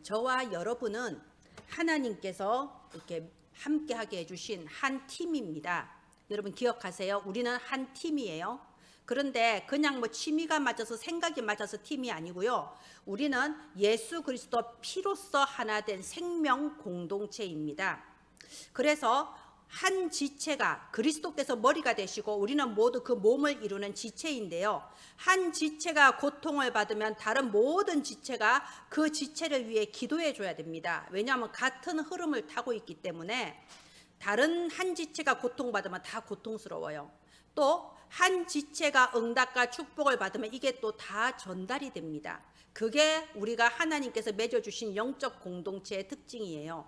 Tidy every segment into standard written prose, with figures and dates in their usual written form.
저와 여러분은 하나님께서 이렇게 함께하게 해주신 한 팀입니다. 여러분 기억하세요. 우리는 한 팀이에요. 그런데 그냥 취미가 맞아서 생각이 맞아서 팀이 아니고요. 우리는 예수 그리스도 피로써 하나 된 생명 공동체입니다. 그래서 한 지체가 그리스도께서 머리가 되시고 우리는 모두 그 몸을 이루는 지체인데요. 한 지체가 고통을 받으면 다른 모든 지체가 그 지체를 위해 기도해 줘야 됩니다. 왜냐하면 같은 흐름을 타고 있기 때문에 다른 한 지체가 고통받으면 다 고통스러워요. 또 한 지체가 응답과 축복을 받으면 이게 또 다 전달이 됩니다. 그게 우리가 하나님께서 맺어주신 영적 공동체의 특징이에요.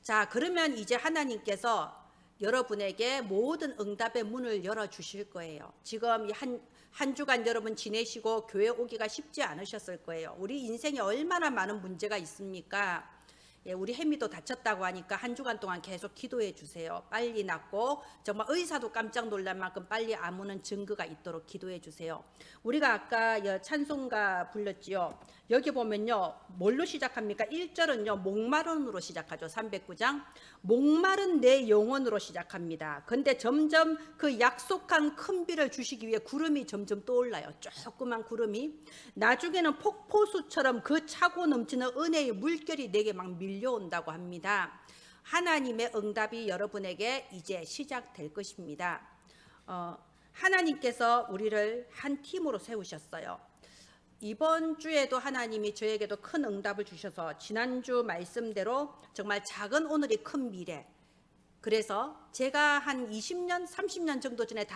자, 그러면 이제 하나님께서 여러분에게 모든 응답의 문을 열어주실 거예요. 지금 한 주간 여러분 지내시고 교회 오기가 쉽지 않으셨을 거예요. 우리 인생에 얼마나 많은 문제가 있습니까? 우리 혜미도 다쳤다고 하니까 한 주간 동안 계속 기도해 주세요. 빨리 낫고 정말 의사도 깜짝 놀랄 만큼 빨리 아무는 증거가 있도록 기도해 주세요. 우리가 아까 찬송가 불렀지요. 여기 보면요. 뭘로 시작합니까? 1절은요. 목마른으로 시작하죠. 309장. 목마른 내 영혼으로 시작합니다. 근데 점점 그 약속한 큰 비를 주시기 위해 구름이 점점 떠올라요. 조그만 구름이. 나중에는 폭포수처럼 그 차고 넘치는 은혜의 물결이 내게 막 밀려온다고 합니다. 하나님의 응답이 여러분에게 이제 시작될 것입니다. 하나님께서 우리를 한 팀으로 세우셨어요. 이번 주에도 하나님이 저에게도 큰 응답을 주셔서 지난주 말씀대로 정말 작은 오늘이 큰 미래. 그래서 제가 한 20년, 30년 정도 전에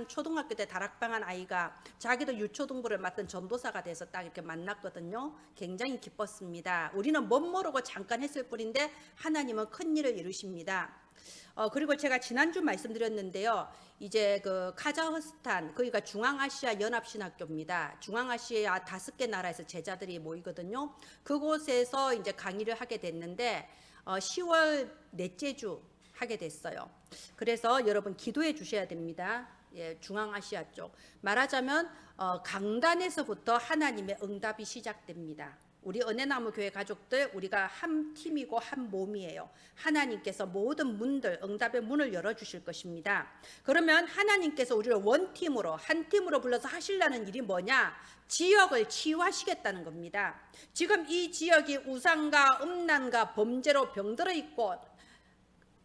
초등학교 때 다락방한 아이가 자기도 유초등부를 맡은 전도사가 돼서 딱 이렇게 만났거든요. 굉장히 기뻤습니다. 우리는 못 모르고 잠깐 했을 뿐인데 하나님은 큰 일을 이루십니다. 그리고 제가 지난주 말씀드렸는데요. 이제 그 카자흐스탄, 거기가 중앙아시아 연합신학교입니다. 중앙아시아 5개 나라에서 제자들이 모이거든요. 그곳에서 이제 강의를 하게 됐는데 10월 넷째 주 하게 됐어요. 그래서 여러분 기도해 주셔야 됩니다. 중앙아시아 쪽. 말하자면 강단에서부터 하나님의 응답이 시작됩니다. 우리 은혜나무 교회 가족들 우리가 한 팀이고 한 몸이에요. 하나님께서 모든 문들 응답의 문을 열어주실 것입니다. 그러면 하나님께서 우리를 원팀으로 한 팀으로 불러서 하시려는 일이 뭐냐? 지역을 치유하시겠다는 겁니다. 지금 이 지역이 우상과 음란과 범죄로 병들어 있고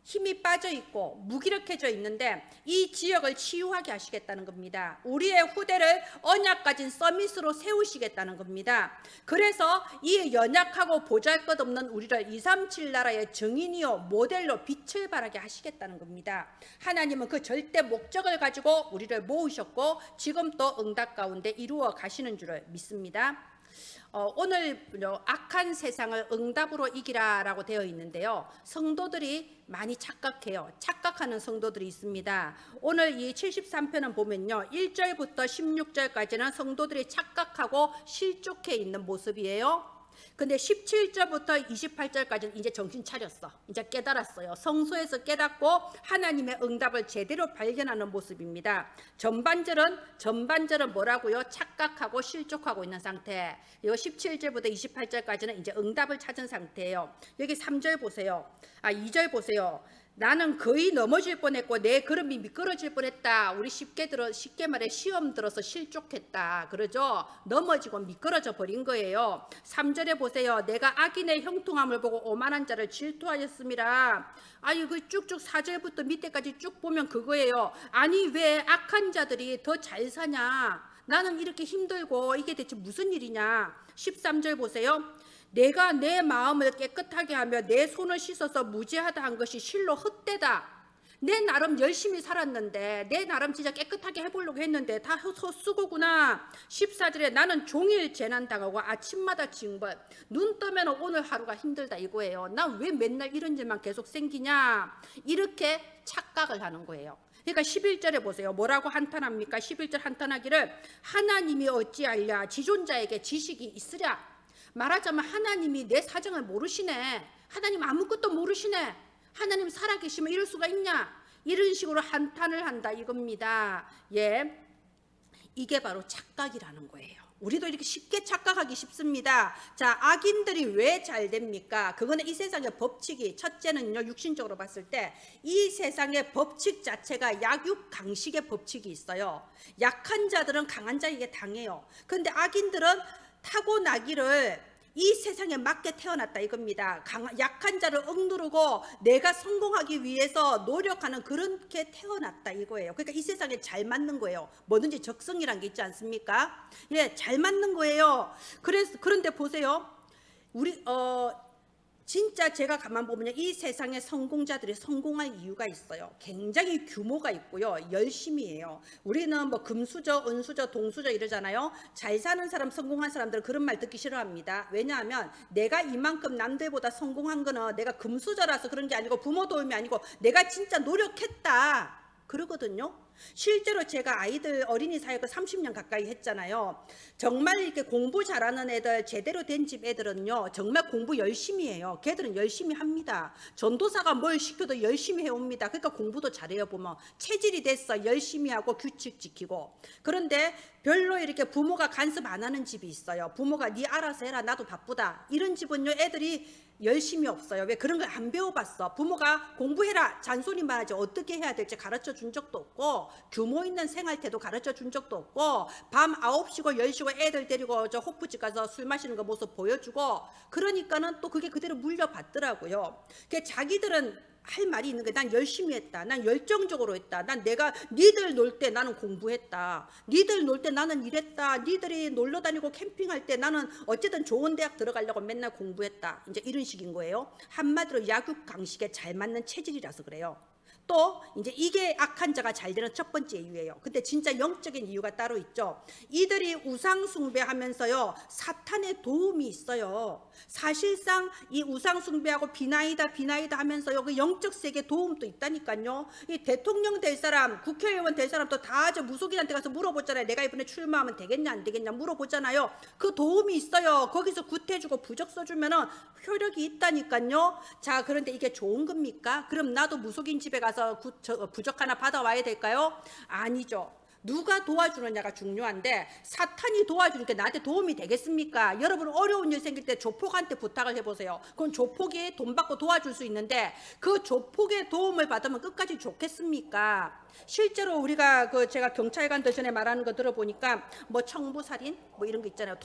힘이 빠져 있고 무기력해져 있는데 이 지역을 치유하게 하시겠다는 겁니다. 우리의 후대를 언약 가진 서밋으로 세우시겠다는 겁니다. 그래서 이 연약하고 보잘것없는 우리를 237 나라의 증인이요 모델로 빛을 발하게 하시겠다는 겁니다. 하나님은 그 절대 목적을 가지고 우리를 모으셨고 지금 또 응답 가운데 이루어 가시는 줄을 믿습니다. 오늘 악한 세상을 응답으로 이기라라고 되어 있는데요. 성도들이 많이 착각해요. 착각하는 성도들이 있습니다. 오늘 이 73편은 보면요. 1절부터 16절까지는 성도들이 착각하고 실족해 있는 모습이에요. 근데 17절부터 28절까지는 이제 정신 차렸어. 이제 깨달았어요. 성소에서 깨닫고 하나님의 응답을 제대로 발견하는 모습입니다. 전반절은 뭐라고요? 착각하고 실족하고 있는 상태. 이 17절부터 28절까지는 이제 응답을 찾은 상태예요. 여기 3절 보세요. 2절 보세요. 나는 거의 넘어질 뻔했고 내 걸음이 미끄러질 뻔했다. 우리 쉽게 말해 시험 들어서 실족했다. 그러죠? 넘어지고 미끄러져 버린 거예요. 3절에 보세요. 내가 악인의 형통함을 보고 오만한 자를 질투하였습니다. 그 쭉쭉 4절부터 밑에까지 쭉 보면 그거예요. 아니 왜 악한 자들이 더 잘 사냐? 나는 이렇게 힘들고 이게 대체 무슨 일이냐? 13절 보세요. 내가 내 마음을 깨끗하게 하며 내 손을 씻어서 무죄하다 한 것이 실로 헛되다. 내 나름 열심히 살았는데 내 나름 진짜 깨끗하게 해보려고 했는데 다 헛수고구나. 14절에 나는 종일 재난당하고 아침마다 징벌. 눈 뜨면 오늘 하루가 힘들다 이거예요. 난 왜 맨날 이런 일만 계속 생기냐. 이렇게 착각을 하는 거예요. 그러니까 11절에 보세요. 뭐라고 한탄합니까? 11절 한탄하기를 하나님이 어찌하랴 지존자에게 지식이 있으랴. 말하자면 하나님이 내 사정을 모르시네. 하나님 아무것도 모르시네. 하나님 살아계시면 이럴 수가 있냐. 이런 식으로 한탄을 한다 이겁니다. 이게 바로 착각이라는 거예요. 우리도 이렇게 쉽게 착각하기 쉽습니다. 자, 악인들이 왜 잘 됩니까? 그거는 이 세상의 법칙이, 첫째는요, 육신적으로 봤을 때 이 세상의 법칙 자체가 약육강식의 법칙이 있어요. 약한 자들은 강한 자에게 당해요. 그런데 악인들은 타고나기를 이 세상에 맞게 태어났다 이겁니다. 약한 자를 억누르고 내가 성공하기 위해서 노력하는 그렇게 태어났다 이거예요. 그러니까 이 세상에 잘 맞는 거예요. 뭐든지 적성이란 게 있지 않습니까? 예, 잘 맞는 거예요. 그런데 보세요. 우리 진짜 제가 가만 보면요, 이 세상의 성공자들이 성공할 이유가 있어요. 굉장히 규모가 있고요, 열심히 해요. 우리는 뭐 금수저, 은수저, 동수저 이러잖아요. 잘 사는 사람, 성공한 사람들은 그런 말 듣기 싫어합니다. 왜냐하면 내가 이만큼 남들보다 성공한 거는 내가 금수저라서 그런 게 아니고 부모 도움이 아니고 내가 진짜 노력했다 그러거든요. 실제로 제가 아이들 어린이 사역을 30년 가까이 했잖아요. 정말 이렇게 공부 잘하는 애들, 제대로 된 집 애들은요, 정말 공부 열심히 해요. 걔들은 열심히 합니다. 전도사가 뭘 시켜도 열심히 해옵니다. 그러니까 공부도 잘해요. 보면 체질이 됐어. 열심히 하고 규칙 지키고. 그런데 별로 이렇게 부모가 간섭 안 하는 집이 있어요. 부모가 네 알아서 해라, 나도 바쁘다, 이런 집은요, 애들이 열심히 없어요. 왜? 그런 걸 안 배워봤어. 부모가 공부해라 잔소리만 하지 어떻게 해야 될지 가르쳐 준 적도 없고, 규모 있는 생활태도 가르쳐 준 적도 없고, 밤 9시고 10시고 애들 데리고 저 호프집 가서 술 마시는 거 모습 보여주고, 그러니까는 또 그게 그대로 물려받더라고요. 자기들은 할 말이 있는 게, 난 열심히 했다, 난 열정적으로 했다, 난 내가 니들 놀 때 나는 공부했다, 니들 놀 때 나는 이랬다, 니들이 놀러 다니고 캠핑할 때 나는 어쨌든 좋은 대학 들어가려고 맨날 공부했다, 이제 이런 식인 거예요. 한마디로 약육강식에 잘 맞는 체질이라서 그래요. 또 이제 이게 악한 자가 잘 되는 첫 번째 이유예요. 근데 진짜 영적인 이유가 따로 있죠. 이들이 우상 숭배하면서요, 사탄의 도움이 있어요. 사실상 이 우상 숭배하고 비나이다 하면서요, 그 영적 세계 도움도 있다니까요. 이 대통령 될 사람, 국회의원 될 사람도 다 저 무속인한테 가서 물어보잖아요. 내가 이번에 출마하면 되겠냐 안 되겠냐 물어보잖아요. 그 도움이 있어요. 거기서 굿해주고 부적 써주면은 효력이 있다니까요. 자, 그런데 이게 좋은 겁니까? 그럼 나도 무속인 집에 가서 부적 하나 받아와야 될까요? 아니죠. 누가 도와주느냐가 중요한데, 사탄이 도와주니까 나한테 도움이 되겠습니까? 여러분 어려운 일 생길 때 조폭한테 부탁을 해보세요. 그럼 조폭이 돈 받고 도와줄 수 있는데, 그 조폭의 도움을 받으면 끝까지 좋겠습니까? 실제로 우리가 제가 경찰관들 전에 말하는 거 들어보니까 뭐 청부살인 뭐 이런 거 있잖아요.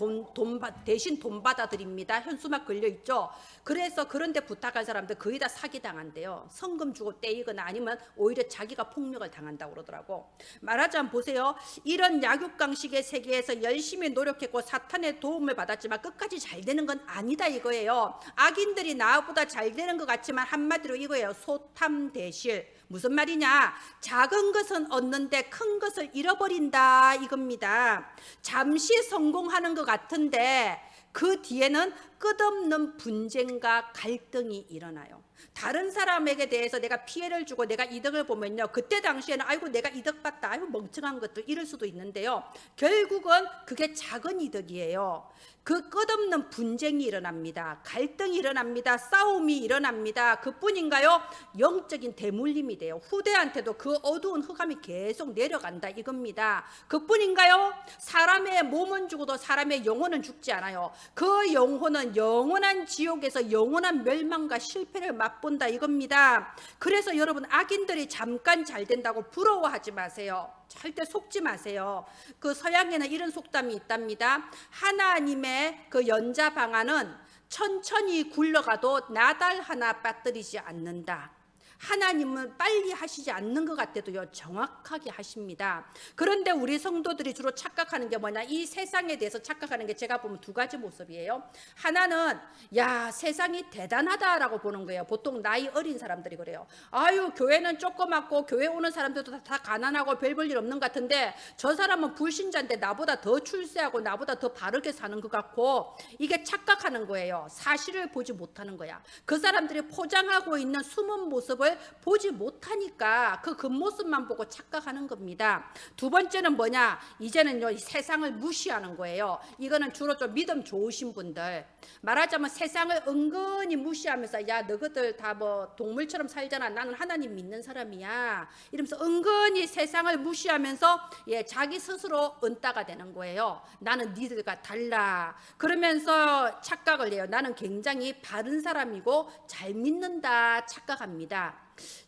대신 돈 받아드립니다. 현수막 걸려 있죠. 그래서 그런데 부탁할 사람들 거의 다 사기 당한대요. 성금 주고 떼이거나 아니면 오히려 자기가 폭력을 당한다고 그러더라고. 말하자면 보세요. 이런 약육강식의 세계에서 열심히 노력했고 사탄의 도움을 받았지만 끝까지 잘 되는 건 아니다 이거예요. 악인들이 나보다 잘 되는 것 같지만 한마디로 이거예요. 소탐대실. 무슨 말이냐? 작은 것은 얻는데 큰 것을 잃어버린다 이겁니다. 잠시 성공하는 것 같은데 그 뒤에는 끝없는 분쟁과 갈등이 일어나요. 다른 사람에게 대해서 내가 피해를 주고 내가 이득을 보면요, 그때 당시에는 아이고 내가 이득 봤다, 아이고 멍청한 것들 이럴 수도 있는데요, 결국은 그게 작은 이득이에요. 그 끝없는 분쟁이 일어납니다. 갈등이 일어납니다. 싸움이 일어납니다. 그뿐인가요? 영적인 대물림이 돼요. 후대한테도 그 어두운 흑암이 계속 내려간다 이겁니다. 그뿐인가요? 사람의 몸은 죽어도 사람의 영혼은 죽지 않아요. 그 영혼은 영원한 지옥에서 영원한 멸망과 실패를 맛본다 이겁니다. 그래서 여러분, 악인들이 잠깐 잘 된다고 부러워하지 마세요. 절대 속지 마세요. 그 서양에는 이런 속담이 있답니다. 하나님의 그 연자 방안은 천천히 굴러가도 나달 하나 빠뜨리지 않는다. 하나님은 빨리 하시지 않는 것 같아도요, 정확하게 하십니다. 그런데 우리 성도들이 주로 착각하는 게 뭐냐, 이 세상에 대해서 착각하는 게 제가 보면 두 가지 모습이에요. 하나는 야, 세상이 대단하다라고 보는 거예요. 보통 나이 어린 사람들이 그래요. 아유, 교회는 조그맣고 교회 오는 사람들도 다 가난하고 별 볼 일 없는 것 같은데 저 사람은 불신자인데 나보다 더 출세하고 나보다 더 바르게 사는 것 같고, 이게 착각하는 거예요. 사실을 보지 못하는 거야. 그 사람들이 포장하고 있는 숨은 모습을 겉모습을 보지 못하니까 그 겉모습만 보고 착각하는 겁니다. 두 번째는 뭐냐? 이제는요, 이 세상을 무시하는 거예요. 이거는 주로 좀 믿음 좋으신 분들, 말하자면 세상을 은근히 무시하면서 야, 너희들 다 뭐 동물처럼 살잖아, 나는 하나님 믿는 사람이야, 이러면서 은근히 세상을 무시하면서 자기 스스로 은따가 되는 거예요. 나는 니들과 달라 그러면서 착각을 해요. 나는 굉장히 바른 사람이고 잘 믿는다 착각합니다.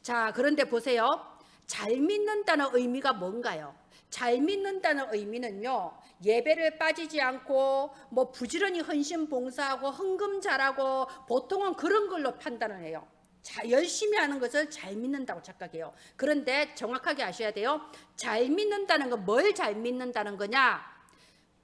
자, 그런데 보세요. 잘 믿는다는 의미가 뭔가요? 잘 믿는다는 의미는요, 예배를 빠지지 않고 뭐 부지런히 헌신 봉사하고 헌금 잘하고 보통은 그런 걸로 판단을 해요. 열심히 하는 것을 잘 믿는다고 착각해요. 그런데 정확하게 아셔야 돼요. 잘 믿는다는 건 뭘 잘 믿는다는 거냐?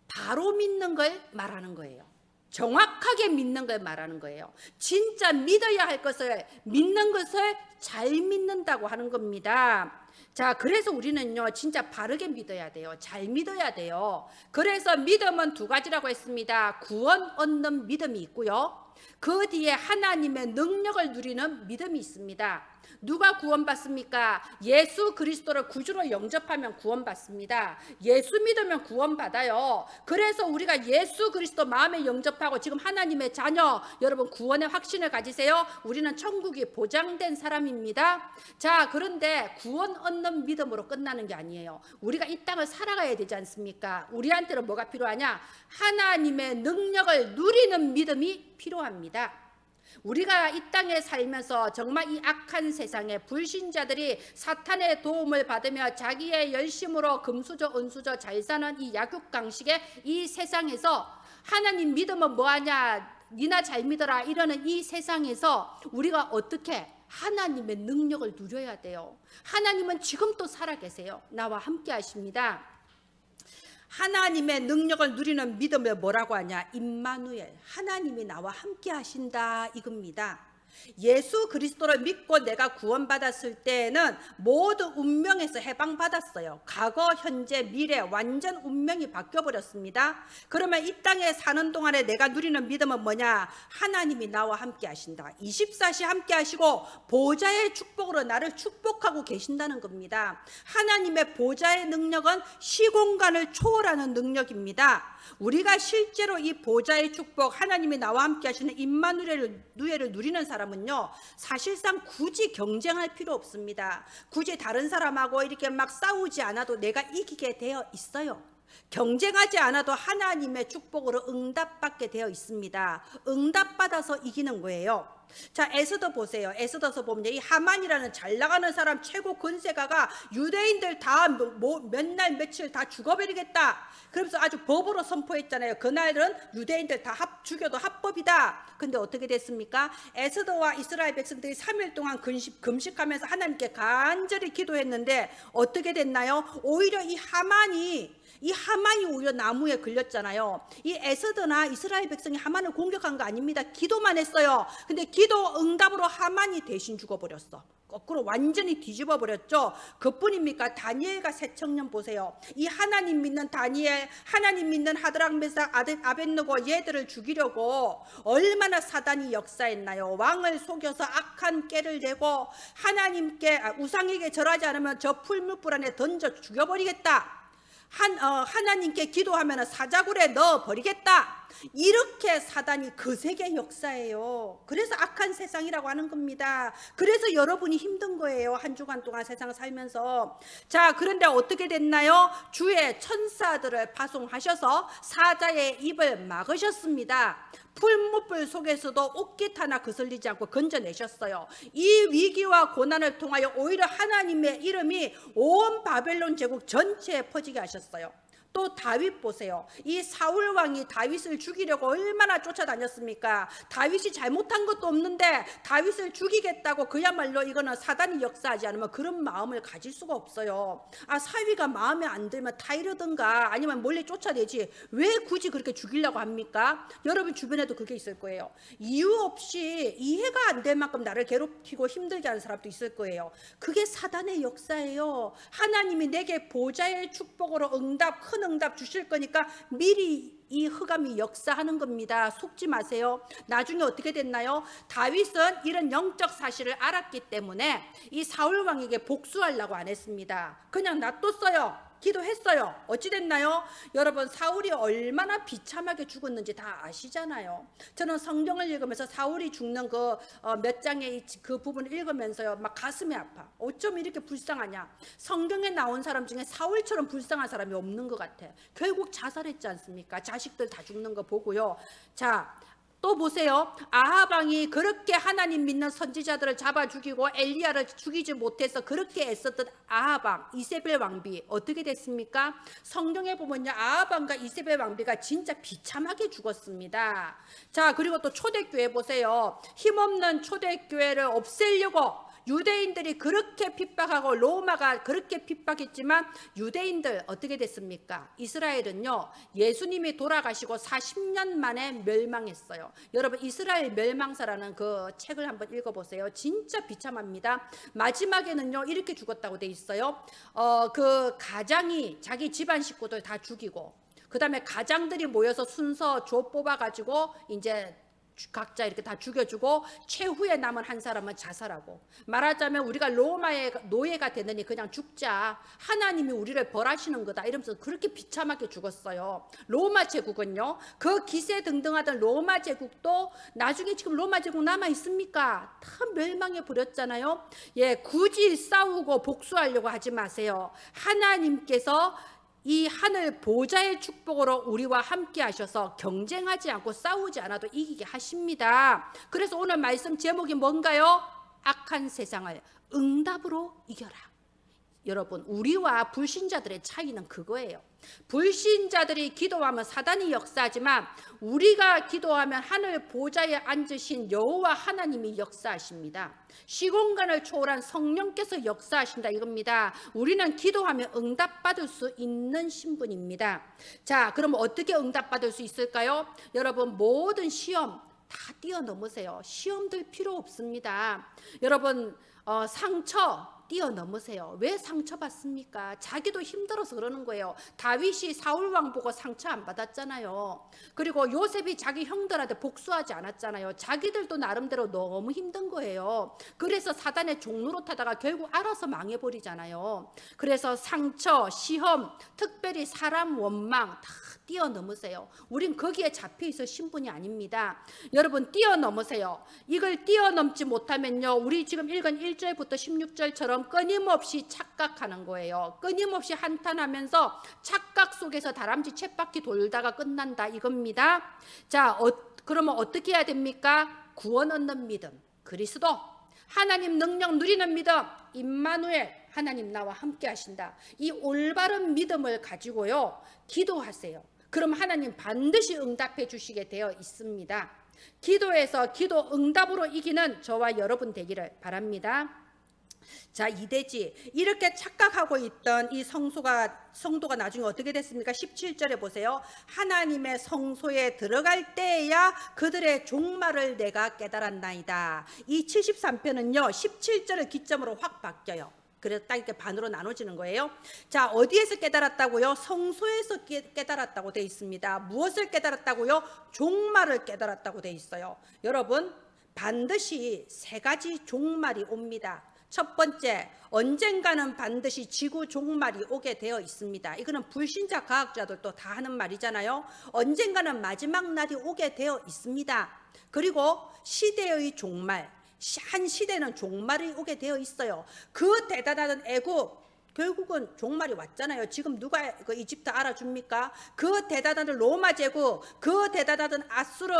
바로 믿는 걸 말하는 거예요. 정확하게 믿는 걸 말하는 거예요. 진짜 믿어야 할 것을 믿는 것을 잘 믿는다고 하는 겁니다. 자, 그래서 우리는요, 진짜 바르게 믿어야 돼요. 잘 믿어야 돼요. 그래서 믿음은 두 가지라고 했습니다. 구원 얻는 믿음이 있고요, 그 뒤에 하나님의 능력을 누리는 믿음이 있습니다. 누가 구원받습니까? 예수 그리스도를 구주로 영접하면 구원받습니다. 예수 믿으면 구원받아요. 그래서 우리가 예수 그리스도 마음에 영접하고 지금 하나님의 자녀, 여러분 구원의 확신을 가지세요. 우리는 천국이 보장된 사람입니다. 자, 그런데 구원 얻는 믿음으로 끝나는 게 아니에요. 우리가 이 땅을 살아가야 되지 않습니까? 우리한테는 뭐가 필요하냐? 하나님의 능력을 누리는 믿음이 필요합니다. 우리가 이 땅에 살면서 정말 이 악한 세상에 불신자들이 사탄의 도움을 받으며 자기의 열심으로 금수저 은수저 잘 사는 이 약육강식의 이 세상에서 하나님 믿으면 뭐하냐, 니나 잘 믿어라 이러는 이 세상에서 우리가 어떻게 하나님의 능력을 누려야 돼요. 하나님은 지금도 살아계세요. 나와 함께 하십니다. 하나님의 능력을 누리는 믿음을 뭐라고 하냐? 임마누엘, 하나님이 나와 함께 하신다 이겁니다. 예수 그리스도를 믿고 내가 구원받았을 때에는 모두 운명에서 해방받았어요. 과거, 현재, 미래 완전 운명이 바뀌어버렸습니다. 그러면 이 땅에 사는 동안에 내가 누리는 믿음은 뭐냐? 하나님이 나와 함께 하신다. 24시 함께 하시고 보좌의 축복으로 나를 축복하고 계신다는 겁니다. 하나님의 보좌의 능력은 시공간을 초월하는 능력입니다. 우리가 실제로 이 보좌의 축복, 하나님이 나와 함께 하시는 임마누엘을 누리는 사람은요, 사실상 굳이 경쟁할 필요 없습니다. 굳이 다른 사람하고 이렇게 막 싸우지 않아도 내가 이기게 되어 있어요. 경쟁하지 않아도 하나님의 축복으로 응답받게 되어 있습니다. 응답받아서 이기는 거예요. 자, 에스더 보세요. 에스더서 보면 이 하만이라는 잘 나가는 사람 최고 근세가가 유대인들 다 몇 날 며칠 다 죽어버리겠다 그러면서 아주 법으로 선포했잖아요. 그날은 유대인들 다 죽여도 합법이다. 근데 어떻게 됐습니까? 에스더와 이스라엘 백성들이 3일 동안 금식하면서 하나님께 간절히 기도했는데 어떻게 됐나요? 오히려 이 하만이 오히려 나무에 걸렸잖아요. 이 에스더나 이스라엘 백성이 하만을 공격한 거 아닙니다. 기도만 했어요. 근데 기도 응답으로 하만이 대신 죽어버렸어. 거꾸로 완전히 뒤집어 버렸죠. 그뿐입니까? 다니엘과 세 청년 보세요. 이 하나님 믿는 다니엘, 하나님 믿는 하드락 메삭 아벳느고 얘들을 죽이려고 얼마나 사단이 역사했나요? 왕을 속여서 악한 깨를 내고 하나님께 우상에게 절하지 않으면 저 풀무불 안에 던져 죽여버리겠다. 하나님께 기도하면 사자굴에 넣어버리겠다. 이렇게 사단이 거세게 역사해요. 그래서 악한 세상이라고 하는 겁니다. 그래서 여러분이 힘든 거예요. 한 주간 동안 세상 살면서. 자, 그런데 어떻게 됐나요? 주의 천사들을 파송하셔서 사자의 입을 막으셨습니다. 풀무불 속에서도 옷깃 하나 거슬리지 않고 건져내셨어요. 이 위기와 고난을 통하여 오히려 하나님의 이름이 온 바벨론 제국 전체에 퍼지게 하셨어요. 또 다윗 보세요. 이 사울 왕이 다윗을 죽이려고 얼마나 쫓아다녔습니까? 다윗이 잘못한 것도 없는데 다윗을 죽이겠다고 그야말로 이거는 사단이 역사하지 않으면 그런 마음을 가질 수가 없어요. 사위가 마음에 안 들면 타이르든가 아니면 멀리 쫓아내지 왜 굳이 그렇게 죽이려고 합니까? 여러분 주변에도 그게 있을 거예요. 이유 없이 이해가 안 될 만큼 나를 괴롭히고 힘들게 하는 사람도 있을 거예요. 그게 사단의 역사예요. 하나님이 내게 보좌의 축복으로 큰 응답 주실 거니까 미리 이 흑암이 역사하는 겁니다. 속지 마세요. 나중에 어떻게 됐나요? 다윗은 이런 영적 사실을 알았기 때문에 이 사울 왕에게 복수하려고 안 했습니다. 그냥 놔뒀어요. 기도했어요. 어찌 됐나요? 여러분, 사울이 얼마나 비참하게 죽었는지 다 아시잖아요. 저는 성경을 읽으면서 사울이 죽는 그 몇 장의 그 부분을 읽으면서요, 막 가슴이 아파. 어쩜 이렇게 불쌍하냐? 성경에 나온 사람 중에 사울처럼 불쌍한 사람이 없는 것 같아. 결국 자살했지 않습니까? 자식들 다 죽는 거 보고요. 자, 또 보세요. 아합 왕이 그렇게 하나님 믿는 선지자들을 잡아 죽이고 엘리야를 죽이지 못해서 그렇게 애썼던 아합 왕, 이세벨 왕비 어떻게 됐습니까? 성경에 보면요, 아합 왕과 이세벨 왕비가 진짜 비참하게 죽었습니다. 자, 그리고 또 초대교회 보세요. 힘없는 초대교회를 없애려고 유대인들이 그렇게 핍박하고 로마가 그렇게 핍박했지만 유대인들 어떻게 됐습니까? 이스라엘은요, 예수님이 돌아가시고 40년 만에 멸망했어요. 여러분, 이스라엘 멸망사라는 그 책을 한번 읽어보세요. 진짜 비참합니다. 마지막에는요, 이렇게 죽었다고 돼 있어요. 그 가장이 자기 집안 식구들 다 죽이고, 그 다음에 가장들이 모여서 순서 조 뽑아가지고 이제 각자 이렇게 다 죽여주고, 최후에 남은 한 사람은 자살하고, 말하자면 우리가 로마의 노예가 되느니 그냥 죽자, 하나님이 우리를 벌하시는 거다, 이러면서 그렇게 비참하게 죽었어요. 로마 제국은요, 그 기세등등하던 로마 제국도 나중에 지금 로마 제국 남아 있습니까? 다 멸망해 버렸잖아요. 예, 굳이 싸우고 복수하려고 하지 마세요. 하나님께서 이 하늘 보좌의 축복으로 우리와 함께 하셔서 경쟁하지 않고 싸우지 않아도 이기게 하십니다. 그래서 오늘 말씀 제목이 뭔가요? 악한 세상을 응답으로 이겨라. 여러분, 우리와 불신자들의 차이는 그거예요. 불신자들이 기도하면 사단이 역사하지만 우리가 기도하면 하늘 보좌에 앉으신 여호와 하나님이 역사하십니다. 시공간을 초월한 성령께서 역사하신다 이겁니다. 우리는 기도하면 응답받을 수 있는 신분입니다. 자, 그럼 어떻게 응답받을 수 있을까요? 여러분, 모든 시험 다 뛰어넘으세요. 시험들 필요 없습니다. 여러분, 상처 뛰어넘으세요. 왜 상처받습니까? 자기도 힘들어서 그러는 거예요. 다윗이 사울왕 보고 상처 안 받았잖아요. 그리고 요셉이 자기 형들한테 복수하지 않았잖아요. 자기들도 나름대로 너무 힘든 거예요. 그래서 사단의 종로로 타다가 결국 알아서 망해버리잖아요. 그래서 상처, 시험, 특별히 사람 원망 다 뛰어넘으세요. 우린 거기에 잡혀있을 신분이 아닙니다. 여러분, 뛰어넘으세요. 이걸 뛰어넘지 못하면요, 우리 지금 읽은 1절부터 16절처럼 끊임없이 착각하는 거예요. 끊임없이 한탄하면서 착각 속에서 다람쥐 쳇바퀴 돌다가 끝난다 이겁니다. 자, 그러면 어떻게 해야 됩니까? 구원 얻는 믿음, 그리스도, 하나님 능력 누리는 믿음, 임마누엘, 하나님 나와 함께 하신다. 이 올바른 믿음을 가지고요, 기도하세요. 그럼 하나님 반드시 응답해 주시게 되어 있습니다. 기도에서 기도 응답으로 이기는 저와 여러분 되기를 바랍니다. 자, 이대지, 이렇게 착각하고 있던 이 성도가 나중에 어떻게 됐습니까? 17절에 보세요. 하나님의 성소에 들어갈 때에야 그들의 종말을 내가 깨달았나이다. 이 73편은요 17절을 기점으로 확 바뀌어요. 그래서 딱 이렇게 반으로 나눠지는 거예요. 자, 어디에서 깨달았다고요? 성소에서 깨달았다고 돼 있습니다. 무엇을 깨달았다고요? 종말을 깨달았다고 돼 있어요. 여러분, 반드시 세 가지 종말이 옵니다. 첫 번째, 언젠가는 반드시 지구 종말이 오게 되어 있습니다. 이거는 불신자 과학자들도 다 하는 말이잖아요. 언젠가는 마지막 날이 오게 되어 있습니다. 그리고 시대의 종말, 한 시대는 종말이 오게 되어 있어요. 그 대단한 애국, 결국은 종말이 왔잖아요. 지금 누가 그 이집트 알아줍니까? 그 대단한 로마 제국, 그 대단한 아수르,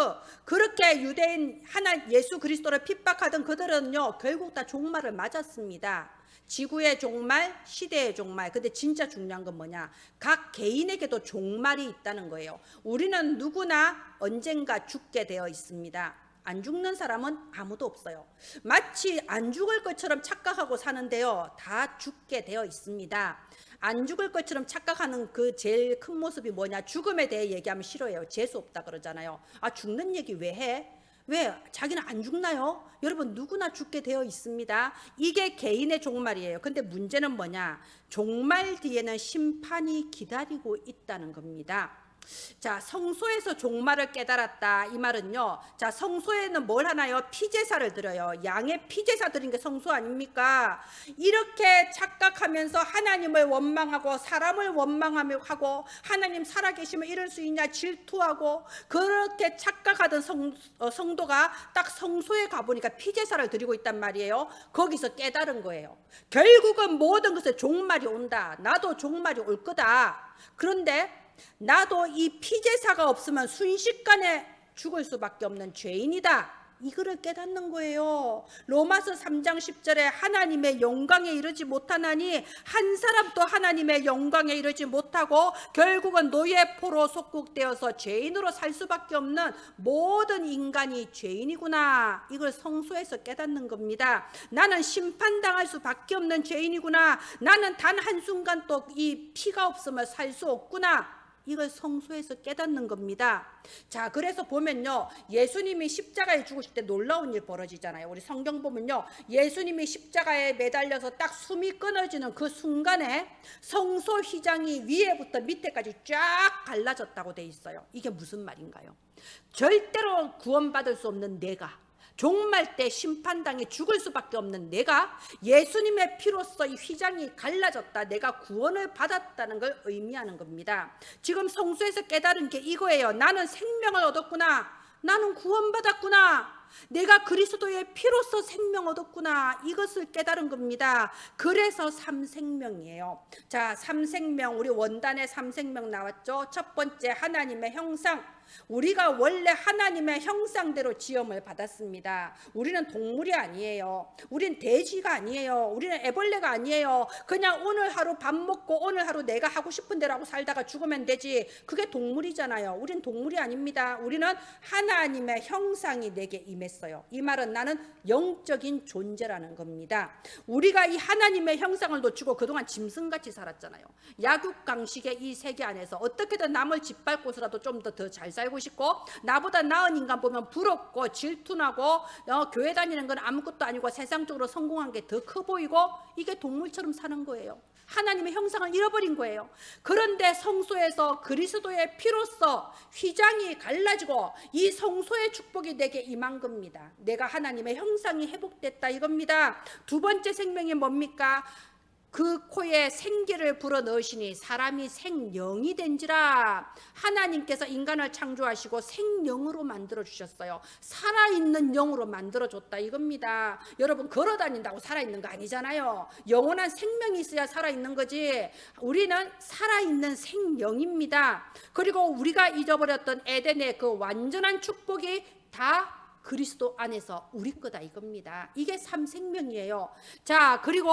그렇게 유대인 하나 예수 그리스도를 핍박하던 그들은요, 결국 다 종말을 맞았습니다. 지구의 종말, 시대의 종말. 근데 진짜 중요한 건 뭐냐? 각 개인에게도 종말이 있다는 거예요. 우리는 누구나 언젠가 죽게 되어 있습니다. 안 죽는 사람은 아무도 없어요. 마치 안 죽을 것처럼 착각하고 사는데요, 다 죽게 되어 있습니다. 안 죽을 것처럼 착각하는 그 제일 큰 모습이 뭐냐? 죽음에 대해 얘기하면 싫어해요. 재수 없다 그러잖아요. 아, 죽는 얘기 왜 해? 왜? 자기는 안 죽나요? 여러분, 누구나 죽게 되어 있습니다. 이게 개인의 종말이에요. 근데 문제는 뭐냐? 종말 뒤에는 심판이 기다리고 있다는 겁니다. 자, 성소에서 종말을 깨달았다. 이 말은요. 자, 성소에는 뭘 하나요? 피제사를 드려요. 양의 피제사 드린 게 성소 아닙니까? 이렇게 착각하면서 하나님을 원망하고 사람을 원망하고 하나님 살아계시면 이럴 수 있냐 질투하고 그렇게 착각하던 성도가 딱 성소에 가보니까 피제사를 드리고 있단 말이에요. 거기서 깨달은 거예요. 결국은 모든 것에 종말이 온다. 나도 종말이 올 거다. 그런데 나도 이 피제사가 없으면 순식간에 죽을 수밖에 없는 죄인이다. 이거를 깨닫는 거예요. 로마서 3장 10절에 하나님의 영광에 이르지 못하나니 한 사람도 하나님의 영광에 이르지 못하고 결국은 노예포로 속국되어서 죄인으로 살 수밖에 없는 모든 인간이 죄인이구나. 이걸 성소에서 깨닫는 겁니다. 나는 심판당할 수밖에 없는 죄인이구나. 나는 단 한순간 또 이 피가 없으면 살 수 없구나. 이걸 성소에서 깨닫는 겁니다. 자, 그래서 보면요, 예수님이 십자가에 죽으실 때 놀라운 일 벌어지잖아요. 우리 성경 보면요, 예수님이 십자가에 매달려서 딱 숨이 끊어지는 그 순간에 성소 휘장이 위에부터 밑에까지 쫙 갈라졌다고 돼 있어요. 이게 무슨 말인가요? 절대로 구원받을 수 없는 내가, 종말 때 심판당해 죽을 수밖에 없는 내가 예수님의 피로써 이 휘장이 갈라졌다, 내가 구원을 받았다는 걸 의미하는 겁니다. 지금 성소에서 깨달은 게 이거예요. 나는 생명을 얻었구나. 나는 구원받았구나. 내가 그리스도의 피로써 생명 얻었구나. 이것을 깨달은 겁니다. 그래서 삼생명이에요. 자, 삼생명, 우리 원단에 삼생명 나왔죠. 첫 번째, 하나님의 형상. 우리가 원래 하나님의 형상대로 지음을 받았습니다. 우리는 동물이 아니에요. 우리는 돼지가 아니에요. 우리는 애벌레가 아니에요. 그냥 오늘 하루 밥 먹고 오늘 하루 내가 하고 싶은 대로 하고 살다가 죽으면 되지. 그게 동물이잖아요. 우리는 동물이 아닙니다. 우리는 하나님의 형상이 내게 임했어요. 이 말은 나는 영적인 존재라는 겁니다. 우리가 이 하나님의 형상을 놓치고 그동안 짐승같이 살았잖아요. 약육강식의 이 세계 안에서 어떻게든 남을 짓밟고서라도 좀 더 잘 살고 싶고, 나보다 나은 인간 보면 부럽고 질투나고, 교회 다니는 건 아무것도 아니고 세상적으로 성공한 게 더 커 보이고, 이게 동물처럼 사는 거예요. 하나님의 형상을 잃어버린 거예요. 그런데 성소에서 그리스도의 피로써 휘장이 갈라지고 이 성소의 축복이 내게 임한 겁니다. 내가 하나님의 형상이 회복됐다 이겁니다. 두 번째 생명이 뭡니까? 그 코에 생기를 불어넣으시니 사람이 생령이 된지라. 하나님께서 인간을 창조하시고 생령으로 만들어주셨어요. 살아있는 영으로 만들어줬다 이겁니다. 여러분, 걸어다닌다고 살아있는 거 아니잖아요. 영원한 생명이 있어야 살아있는 거지. 우리는 살아있는 생령입니다. 그리고 우리가 잊어버렸던 에덴의 그 완전한 축복이 다 그리스도 안에서 우리 거다 이겁니다. 이게 삼생명이에요. 자, 그리고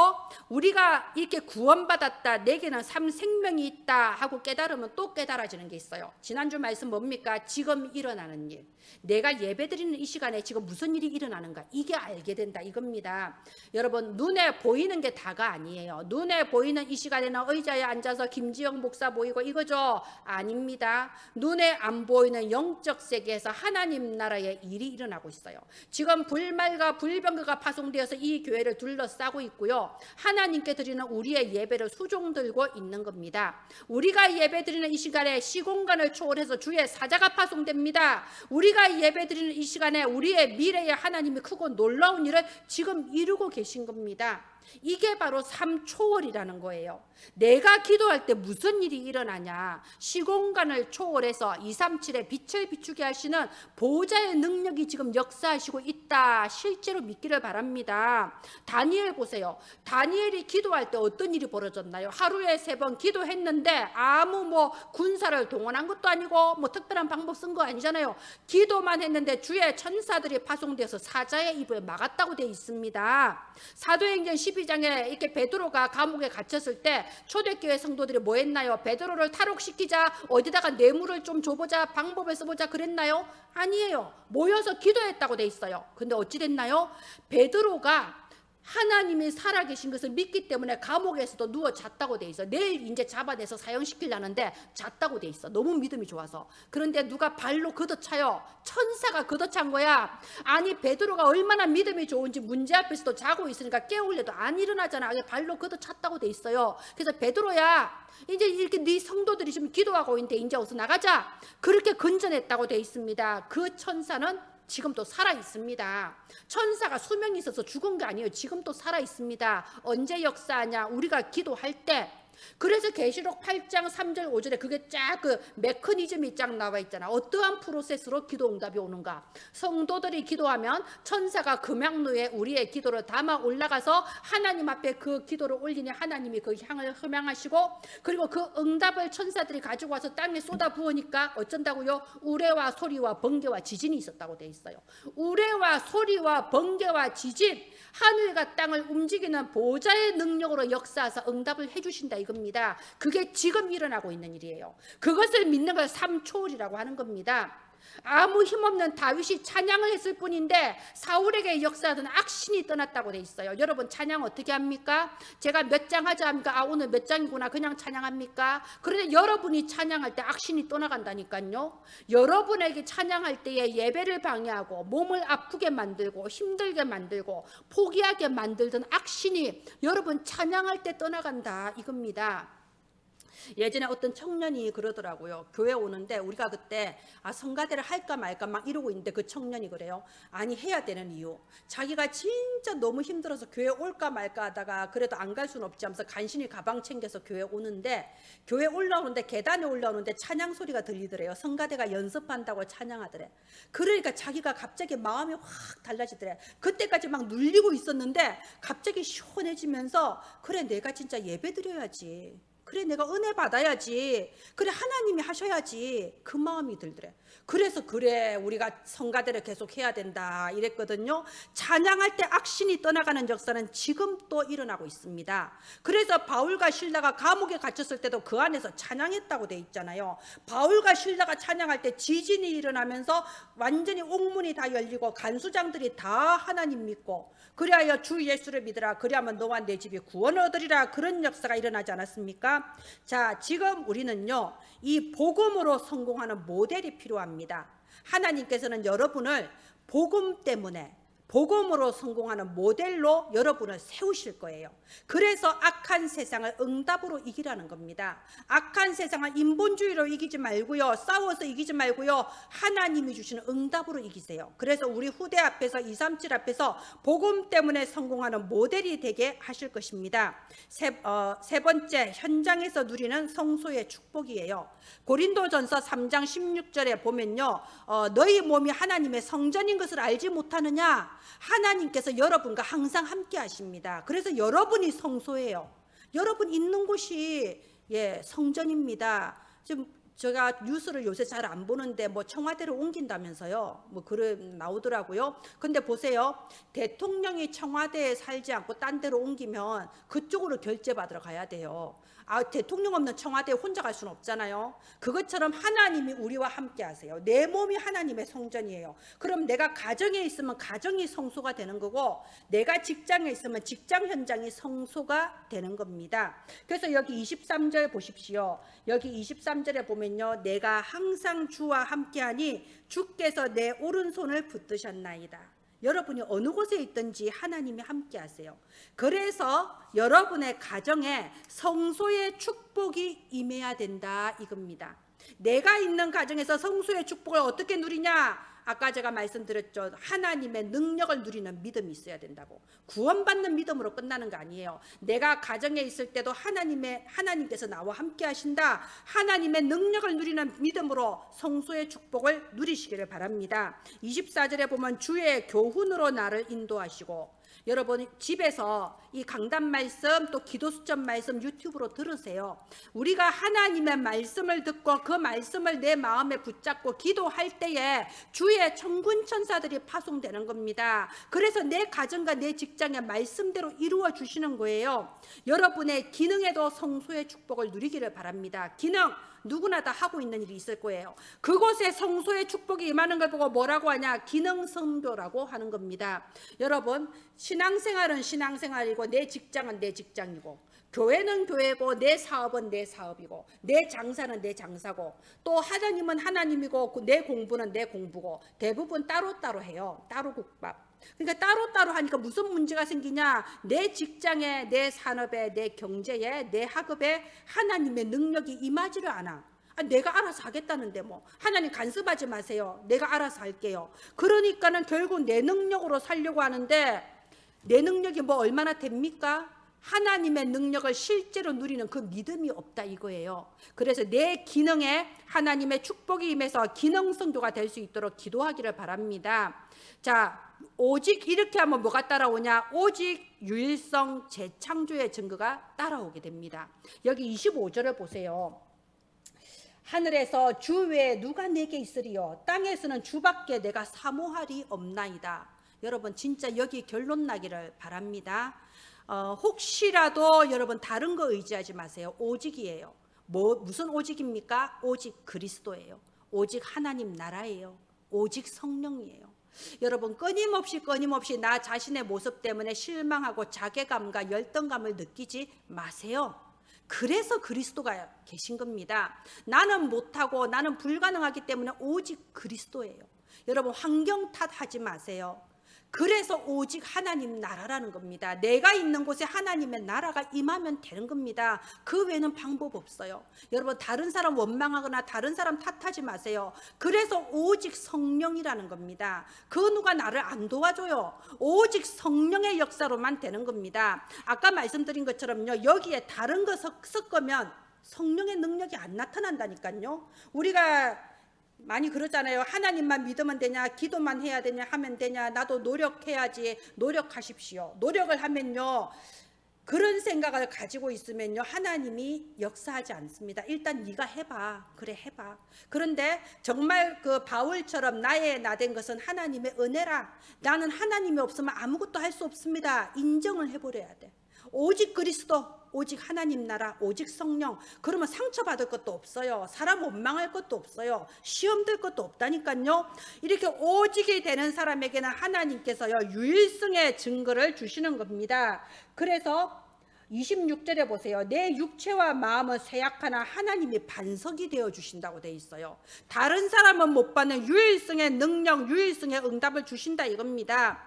우리가 이렇게 구원받았다, 내게는 삼생명이 있다 하고 깨달으면 또 깨달아지는 게 있어요. 지난주 말씀 뭡니까? 지금 일어나는 일. 내가 예배드리는 이 시간에 지금 무슨 일이 일어나는가, 이게 알게 된다 이겁니다. 여러분, 눈에 보이는 게 다가 아니에요. 눈에 보이는 이 시간에는 의자에 앉아서 김지영 목사 보이고 이거죠? 아닙니다. 눈에 안 보이는 영적 세계에서 하나님 나라의 일이 일어나고 있어요. 지금 불말과 불병거가 파송되어서 이 교회를 둘러싸고 있고요. 하나님께 드리는 우리의 예배를 수종들고 있는 겁니다. 우리가 예배드리는 이 시간에 시공간을 초월해서 주의 사자가 파송됩니다. 우리가 예배드리는 이 시간에 우리의 미래의 하나님이 크고 놀라운 일을 지금 이루고 계신 겁니다. 이게 바로 삼초월이라는 거예요. 내가 기도할 때 무슨 일이 일어나냐, 시공간을 초월해서 237의 빛을 비추게 하시는 보호자의 능력이 지금 역사하시고 있다, 실제로 믿기를 바랍니다. 다니엘 보세요. 다니엘이 기도할 때 어떤 일이 벌어졌나요? 하루에 3번 기도했는데 아무 군사를 동원한 것도 아니고 특별한 방법 쓴 거 아니잖아요. 기도만 했는데 주의 천사들이 파송돼서 사자의 입을 막았다고 되어 있습니다. 사도행전 12장에 이렇게 베드로가 감옥에 갇혔을 때 초대교회 성도들이 뭐 했나요? 베드로를 탈옥시키자, 어디다가 뇌물을 좀 줘보자, 방법을 써보자 그랬나요? 아니에요. 모여서 기도했다고 돼 있어요. 근데 어찌 됐나요? 베드로가 하나님이 살아계신 것을 믿기 때문에 감옥에서도 누워 잤다고 돼 있어. 내일 이제 잡아내서 사형시키려는데 잤다고 돼 있어. 너무 믿음이 좋아서. 그런데 누가 발로 걷어차요? 천사가 걷어찬 거야. 아니 베드로가 얼마나 믿음이 좋은지 문제 앞에서도 자고 있으니까 깨울래도 안 일어나잖아. 발로 걷어찼다고 돼 있어요. 그래서 베드로야 이제 이렇게 네 성도들이 지금 기도하고 있는데 이제 어서 나가자. 그렇게 건전했다고 돼 있습니다. 그 천사는 지금도 살아 있습니다. 천사가 수명이 있어서 죽은 게 아니에요. 지금도 살아 있습니다. 언제 역사하냐? 우리가 기도할 때. 그래서 계시록 8장 3절 5절에 그게 쫙 그 메커니즘이 쫙 나와 있잖아. 어떠한 프로세스로 기도 응답이 오는가? 성도들이 기도하면 천사가 금양루에 우리의 기도를 담아 올라가서 하나님 앞에 그 기도를 올리니 하나님이 그 향을 흠양하시고, 그리고 그 응답을 천사들이 가지고 와서 땅에 쏟아 부으니까 어쩐다고요? 우레와 소리와 번개와 지진이 있었다고 돼 있어요. 우레와 소리와 번개와 지진, 하늘과 땅을 움직이는 보좌의 능력으로 역사하사 응답을 해주신다 이겁니다. 그게 지금 일어나고 있는 일이에요. 그것을 믿는 걸 삼초월이라고 하는 겁니다. 아무 힘없는 다윗이 찬양을 했을 뿐인데 사울에게 역사하던 악신이 떠났다고 돼 있어요. 여러분 찬양 어떻게 합니까? 제가 몇 장 하자 합니까? 아 오늘 몇 장이구나 그냥 찬양합니까? 그런데 여러분이 찬양할 때 악신이 떠나간다니까요. 여러분에게 찬양할 때에 예배를 방해하고 몸을 아프게 만들고 힘들게 만들고 포기하게 만들던 악신이 여러분 찬양할 때 떠나간다 이겁니다. 예전에 어떤 청년이 그러더라고요. 교회 오는데 우리가 그때 성가대를 할까 말까 막 이러고 있는데 그 청년이 그래요. 아니 해야 되는 이유, 자기가 진짜 너무 힘들어서 교회 올까 말까 하다가 그래도 안 갈 수는 없지 하면서 간신히 가방 챙겨서 교회 오는데, 교회 올라오는데 계단에 올라오는데 찬양 소리가 들리더래요. 성가대가 연습한다고 찬양하더래. 그러니까 자기가 갑자기 마음이 확 달라지더래. 그때까지 막 눌리고 있었는데 갑자기 시원해지면서 그래 내가 진짜 예배 드려야지, 그래 내가 은혜 받아야지, 그래 하나님이 하셔야지, 그 마음이 들더래. 그래서 그래 우리가 성가대를 계속 해야 된다 이랬거든요. 찬양할 때 악신이 떠나가는 역사는 지금 또 일어나고 있습니다. 그래서 바울과 실라가 감옥에 갇혔을 때도 그 안에서 찬양했다고 돼 있잖아요. 바울과 실라가 찬양할 때 지진이 일어나면서 완전히 옥문이 다 열리고 간수장들이 다 하나님 믿고 그리하여 주 예수를 믿으라, 그리하면 너와 내 집이 구원을 얻으리라, 그런 역사가 일어나지 않았습니까? 자, 지금 우리는요 이 복음으로 성공하는 모델이 필요합니다. 하나님께서는 여러분을 복음 때문에 복음으로 성공하는 모델로 여러분을 세우실 거예요. 그래서 악한 세상을 응답으로 이기라는 겁니다. 악한 세상을 인본주의로 이기지 말고요, 싸워서 이기지 말고요, 하나님이 주시는 응답으로 이기세요. 그래서 우리 후대 앞에서 237 앞에서 복음 때문에 성공하는 모델이 되게 하실 것입니다. 세 번째, 현장에서 누리는 성소의 축복이에요. 고린도전서 3장 16절에 보면요, 너희 몸이 하나님의 성전인 것을 알지 못하느냐? 하나님께서 여러분과 항상 함께 하십니다. 그래서 여러분이 성소예요. 여러분 있는 곳이 성전입니다. 지금 제가 뉴스를 요새 잘 안 보는데 뭐 청와대를 옮긴다면서요. 뭐 그런 나오더라고요. 근데 보세요. 대통령이 청와대에 살지 않고 딴 데로 옮기면 그쪽으로 결제 받으러 가야 돼요. 대통령 없는 청와대에 혼자 갈 수는 없잖아요. 그것처럼 하나님이 우리와 함께 하세요. 내 몸이 하나님의 성전이에요. 그럼 내가 가정에 있으면 가정이 성소가 되는 거고, 내가 직장에 있으면 직장 현장이 성소가 되는 겁니다. 그래서 여기 23절 보십시오. 여기 23절에 보면요, 내가 항상 주와 함께하니 주께서 내 오른손을 붙드셨나이다. 여러분이 어느 곳에 있든지 하나님이 함께 하세요. 그래서 여러분의 가정에 성소의 축복이 임해야 된다 이겁니다. 내가 있는 가정에서 성소의 축복을 어떻게 누리냐? 아까 제가 말씀드렸죠. 하나님의 능력을 누리는 믿음이 있어야 된다고. 구원받는 믿음으로 끝나는 거 아니에요. 내가 가정에 있을 때도 하나님께서 나와 함께 하신다. 하나님의 능력을 누리는 믿음으로 성소의 축복을 누리시기를 바랍니다. 24절에 보면 주의 교훈으로 나를 인도하시고, 여러분 집에서 이 강단 말씀 또 기도 수첩 말씀 유튜브로 들으세요. 우리가 하나님의 말씀을 듣고 그 말씀을 내 마음에 붙잡고 기도할 때에 주의 천군 천사들이 파송되는 겁니다. 그래서 내 가정과 내 직장의 말씀대로 이루어 주시는 거예요. 여러분의 기능에도 성소의 축복을 누리기를 바랍니다. 기능, 누구나 다 하고 있는 일이 있을 거예요. 그곳에 성소의 축복이 임하는 걸 보고 뭐라고 하냐? 기능성교라고 하는 겁니다. 여러분, 신앙생활은 신앙생활이고 내 직장은 내 직장이고 교회는 교회고 내 사업은 내 사업이고 내 장사는 내 장사고 또 하나님은 하나님이고 내 공부는 내 공부고 대부분 따로따로 해요. 따로 국밥. 그러니까 따로따로 하니까 무슨 문제가 생기냐? 내 직장에, 내 산업에, 내 경제에, 내 학업에 하나님의 능력이 임하지를 않아. 내가 알아서 하겠다는데 뭐 하나님 간섭하지 마세요. 내가 알아서 할게요. 그러니까는 결국 내 능력으로 살려고 하는데 내 능력이 뭐 얼마나 됩니까? 하나님의 능력을 실제로 누리는 그 믿음이 없다 이거예요. 그래서 내 기능에 하나님의 축복이 임해서 기능 성교가 될 수 있도록 기도하기를 바랍니다. 자, 오직 이렇게 하면 뭐가 따라오냐? 오직 유일성 재창조의 증거가 따라오게 됩니다. 여기 25절을 보세요. 하늘에서 주 외에 누가 내게 있으리요? 땅에서는 주밖에 내가 사모하리 없나이다. 여러분 진짜 여기 결론 나기를 바랍니다. 혹시라도 여러분 다른 거 의지하지 마세요. 오직이에요. 무슨 오직입니까? 오직 그리스도예요. 오직 하나님 나라예요. 오직 성령이에요. 여러분 끊임없이 나 자신의 모습 때문에 실망하고 자괴감과 열등감을 느끼지 마세요. 그래서 그리스도가 계신 겁니다. 나는 못하고 나는 불가능하기 때문에 오직 그리스도예요. 여러분 환경 탓하지 마세요. 그래서 오직 하나님 나라라는 겁니다. 내가 있는 곳에 하나님의 나라가 임하면 되는 겁니다. 그 외에는 방법 없어요. 여러분 다른 사람 원망하거나 다른 사람 탓하지 마세요. 그래서 오직 성령이라는 겁니다. 그 누가 나를 안 도와줘요. 오직 성령의 역사로만 되는 겁니다. 아까 말씀드린 것처럼요. 여기에 다른 거 섞으면 성령의 능력이 안 나타난다니까요. 우리가 많이 그러잖아요. 하나님만 믿으면 되냐, 기도만 해야 되냐, 하면 되냐, 나도 노력해야지. 노력하십시오. 노력을 하면요, 그런 생각을 가지고 있으면요 하나님이 역사하지 않습니다. 일단 네가 해봐. 그래 해봐. 그런데 정말 그 바울처럼 나의 나 된 것은 하나님의 은혜라. 나는 하나님이 없으면 아무것도 할 수 없습니다. 인정을 해버려야 돼. 오직 그리스도, 오직 하나님 나라, 오직 성령. 그러면 상처받을 것도 없어요. 사람 원망할 것도 없어요. 시험 될 것도 없다니까요. 이렇게 오직이 되는 사람에게는 하나님께서요 유일성의 증거를 주시는 겁니다. 그래서 26절에 보세요. 내 육체와 마음은 쇠약하나 하나님이 반석이 되어 주신다고 돼 있어요. 다른 사람은 못 받는 유일성의 능력, 유일성의 응답을 주신다 이겁니다.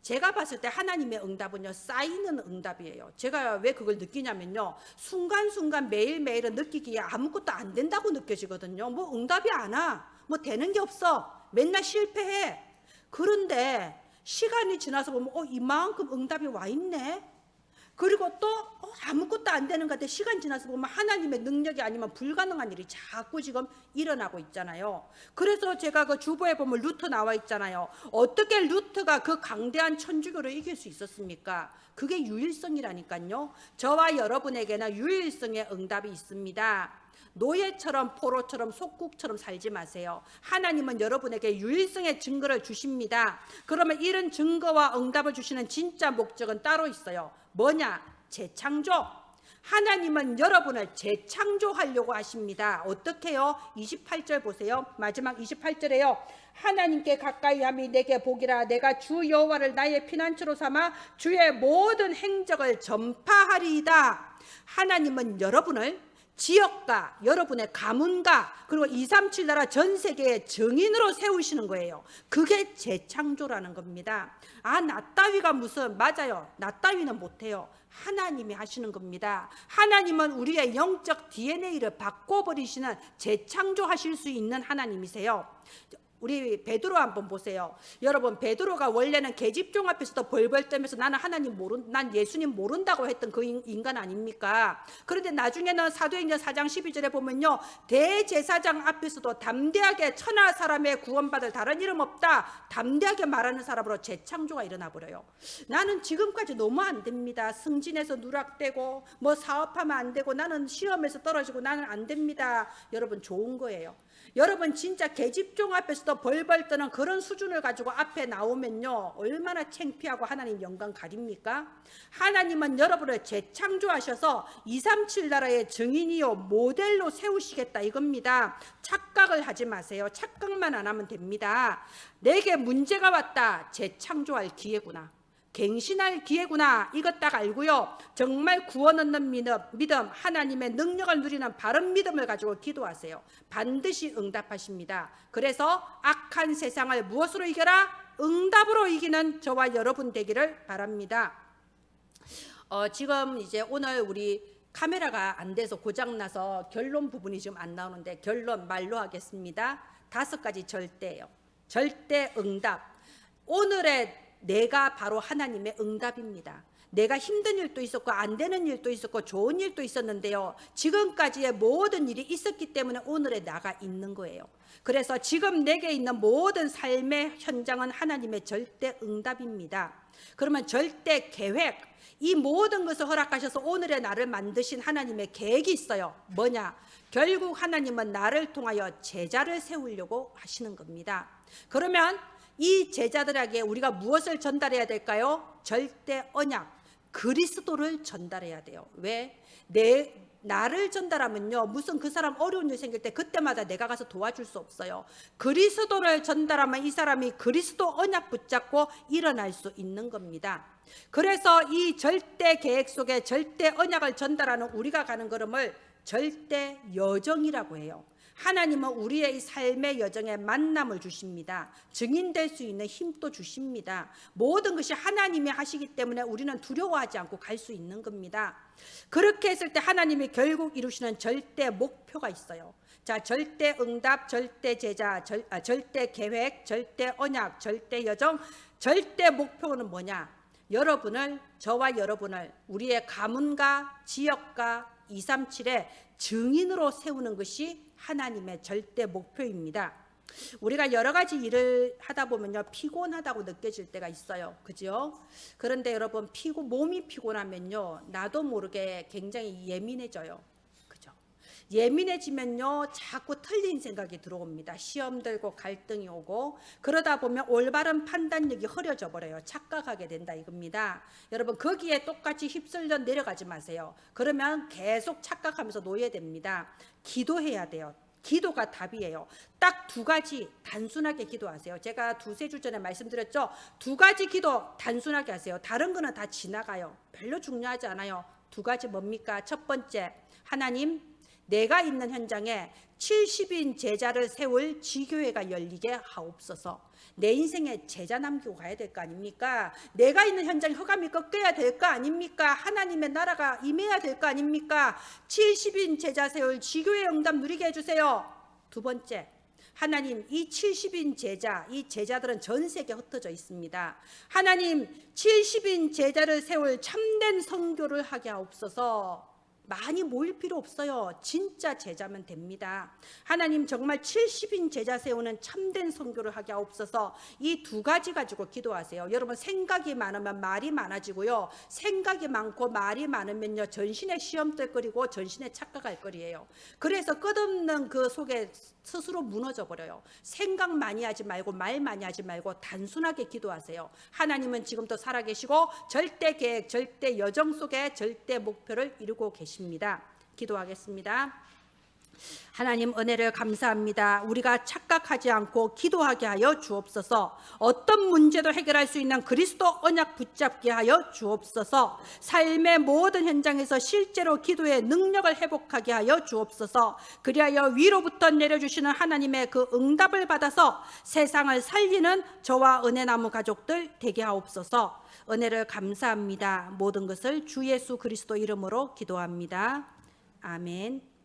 제가 봤을 때 하나님의 응답은요 쌓이는 응답이에요. 제가 왜 그걸 느끼냐면요, 순간순간 매일매일은 느끼기에 아무것도 안 된다고 느껴지거든요. 뭐 응답이 안 와, 뭐 되는 게 없어, 맨날 실패해. 그런데 시간이 지나서 보면 이만큼 응답이 와 있네. 그리고 또 아무것도 안 되는 것 같아. 시간 지나서 보면 하나님의 능력이 아니면 불가능한 일이 자꾸 지금 일어나고 있잖아요. 그래서 제가 그 주보에 보면 루터 나와 있잖아요. 어떻게 루터가 그 강대한 천주교를 이길 수 있었습니까? 그게 유일성이라니까요. 저와 여러분에게는 유일성의 응답이 있습니다. 노예처럼 포로처럼 속국처럼 살지 마세요. 하나님은 여러분에게 유일성의 증거를 주십니다. 그러면 이런 증거와 응답을 주시는 진짜 목적은 따로 있어요. 뭐냐? 재창조. 하나님은 여러분을 재창조하려고 하십니다. 어떻게요? 28절 보세요. 마지막 28절에요. 하나님께 가까이 함이 내게 복이라. 내가 주 여호와를 나의 피난처로 삼아 주의 모든 행적을 전파하리이다. 하나님은 여러분을 지역가, 여러분의 가문가, 그리고 237 나라 전 세계의 증인으로 세우시는 거예요. 그게 재창조라는 겁니다. 나 따위가 무슨, 맞아요. 나 따위는 못해요. 하나님이 하시는 겁니다. 하나님은 우리의 영적 DNA를 바꿔버리시는, 재창조하실 수 있는 하나님이세요. 우리 베드로 한번 보세요. 여러분 베드로가 원래는 계집종 앞에서도 벌벌 떨면서 나는 난 예수님 모른다고 했던 그 인간 아닙니까? 그런데 나중에는 사도행전 4장 12절에 보면요, 대제사장 앞에서도 담대하게 천하 사람의 구원받을 다른 이름 없다 담대하게 말하는 사람으로 재창조가 일어나 버려요. 나는 지금까지 너무 안 됩니다. 승진해서 누락되고 뭐 사업하면 안 되고 나는 시험에서 떨어지고 나는 안 됩니다. 여러분 좋은 거예요. 여러분 진짜 계집종 앞에서도 벌벌 떠는 그런 수준을 가지고 앞에 나오면요 얼마나 창피하고 하나님 영광 가립니까? 하나님은 여러분을 재창조하셔서 237 나라의 증인이요 모델로 세우시겠다 이겁니다. 착각을 하지 마세요. 착각만 안 하면 됩니다. 내게 문제가 왔다. 재창조할 기회구나, 갱신할 기회구나, 이것 딱 알고요 정말 구원 얻는 믿음, 하나님의 능력을 누리는 바른 믿음을 가지고 기도하세요. 반드시 응답하십니다. 그래서 악한 세상을 무엇으로 이겨라? 응답으로 이기는 저와 여러분 되기를 바랍니다. 지금 이제 오늘 우리 카메라가 안 돼서 고장나서 결론 부분이 좀 안 나오는데 결론 말로 하겠습니다. 5가지 절대예요. 절대 응답. 오늘의 내가 바로 하나님의 응답입니다. 내가 힘든 일도 있었고 안 되는 일도 있었고 좋은 일도 있었는데요 지금까지의 모든 일이 있었기 때문에 오늘의 나가 있는 거예요. 그래서 지금 내게 있는 모든 삶의 현장은 하나님의 절대 응답입니다. 그러면 절대 계획, 이 모든 것을 허락하셔서 오늘의 나를 만드신 하나님의 계획이 있어요. 뭐냐? 결국 하나님은 나를 통하여 제자를 세우려고 하시는 겁니다. 그러면 이 제자들에게 우리가 무엇을 전달해야 될까요? 절대 언약, 그리스도를 전달해야 돼요. 왜? 나를 전달하면요 무슨 그 사람 어려운 일 생길 때 그때마다 내가 가서 도와줄 수 없어요. 그리스도를 전달하면 이 사람이 그리스도 언약 붙잡고 일어날 수 있는 겁니다. 그래서 이 절대 계획 속에 절대 언약을 전달하는 우리가 가는 걸음을 절대 여정이라고 해요. 하나님은 우리의 이 삶의 여정에 만남을 주십니다. 증인될 수 있는 힘도 주십니다. 모든 것이 하나님이 하시기 때문에 우리는 두려워하지 않고 갈 수 있는 겁니다. 그렇게 했을 때 하나님이 결국 이루시는 절대 목표가 있어요. 자, 절대 응답, 절대 제자, 절대 계획, 절대 언약, 절대 여정, 절대 목표는 뭐냐? 여러분을, 저와 여러분을 우리의 가문과 지역과 237의 증인으로 세우는 것이 하나님의 절대 목표입니다. 우리가 여러 가지 일을 하다 보면요 피곤하다고 느껴질 때가 있어요. 그죠? 그런데 여러분 몸이 피곤하면요 나도 모르게 굉장히 예민해져요. 그죠? 예민해지면요 자꾸 틀린 생각이 들어옵니다. 시험 들고 갈등이 오고 그러다 보면 올바른 판단력이 흐려져 버려요. 착각하게 된다 이겁니다. 여러분 거기에 똑같이 휩쓸려 내려가지 마세요. 그러면 계속 착각하면서 노예됩니다. 기도해야 돼요. 기도가 답이에요. 딱 2가지 단순하게 기도하세요. 제가 2-3주 전에 말씀드렸죠. 2가지 기도 단순하게 하세요. 다른 거는 다 지나가요. 별로 중요하지 않아요. 2가지 뭡니까? 첫 번째, 하나님 내가 있는 현장에 70인 제자를 세울 지교회가 열리게 하옵소서. 내 인생에 제자 남기고 가야 될 거 아닙니까? 내가 있는 현장에 흑암이 꺾여야 될 거 아닙니까? 하나님의 나라가 임해야 될 거 아닙니까? 70인 제자 세울 지교회 응답 누리게 해주세요. 2번째, 하나님 이 70인 제자, 이 제자들은 전 세계에 흩어져 있습니다. 하나님 70인 제자를 세울 참된 선교를 하게 하옵소서. 많이 모일 필요 없어요. 진짜 제자면 됩니다. 하나님 정말 70인 제자 세우는 참된 선교를 하게 하옵소서. 이 2가지 가지고 기도하세요. 여러분 생각이 많으면 말이 많아지고요. 생각이 많고 말이 많으면요 전신에 시험떨거리고 전신에 착각할 거리예요. 그래서 끝없는 그 속에 스스로 무너져 버려요. 생각 많이 하지 말고 말 많이 하지 말고 단순하게 기도하세요. 하나님은 지금도 살아계시고 절대 계획, 절대 여정 속에 절대 목표를 이루고 계십니다. 기도하겠습니다. 하나님 은혜를 감사합니다. 우리가 착각하지 않고 기도하게 하여 주옵소서. 어떤 문제도 해결할 수 있는 그리스도 언약 붙잡게 하여 주옵소서. 삶의 모든 현장에서 실제로 기도의 능력을 회복하게 하여 주옵소서. 그리하여 위로부터 내려주시는 하나님의 그 응답을 받아서 세상을 살리는 저와 은혜나무 가족들 되게 하옵소서. 은혜를 감사합니다. 모든 것을 주 예수 그리스도 이름으로 기도합니다. 아멘.